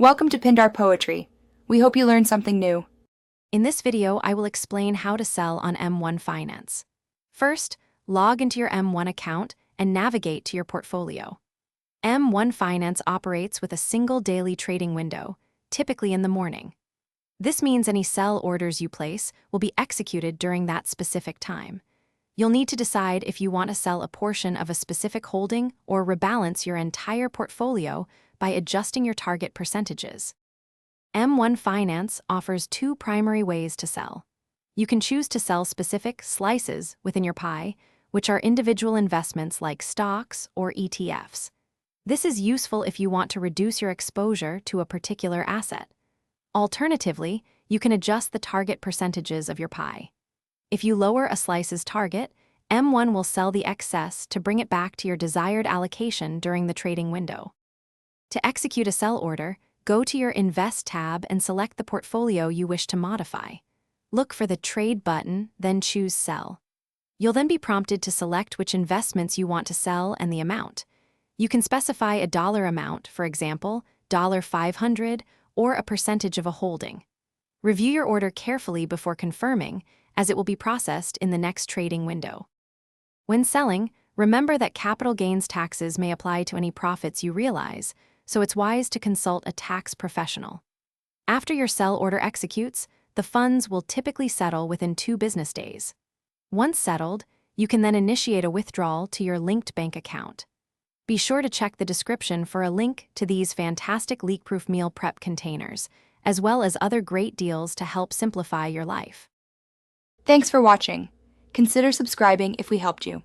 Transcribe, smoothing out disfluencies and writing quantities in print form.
Welcome to Pindar Poetry. We hope you learned something new. In this video, I will explain how to sell on M1 Finance. First, log into your M1 account and navigate to your portfolio. M1 Finance operates with a single daily trading window, typically in the morning. This means any sell orders you place will be executed during that specific time. You'll need to decide if you want to sell a portion of a specific holding or rebalance your entire portfolio by adjusting your target percentages. M1 Finance offers two primary ways to sell. You can choose to sell specific slices within your pie, which are individual investments like stocks or ETFs. This is useful if you want to reduce your exposure to a particular asset. Alternatively, you can adjust the target percentages of your pie. If you lower a slice's target, M1 will sell the excess to bring it back to your desired allocation during the trading window. To execute a sell order, go to your Invest tab and select the portfolio you wish to modify. Look for the Trade button, then choose Sell. You'll then be prompted to select which investments you want to sell and the amount. You can specify a dollar amount, for example, $500, or a percentage of a holding. Review your order carefully before confirming, as it will be processed in the next trading window. When selling, remember that capital gains taxes may apply to any profits you realize, so it's wise to consult a tax professional. After your sell order executes, the funds will typically settle within 2 business days. Once settled, you can then initiate a withdrawal to your linked bank account. Be sure to check the description for a link to these fantastic leak-proof meal prep containers, as well as other great deals to help simplify your life. Thanks for watching. Consider subscribing if we helped you.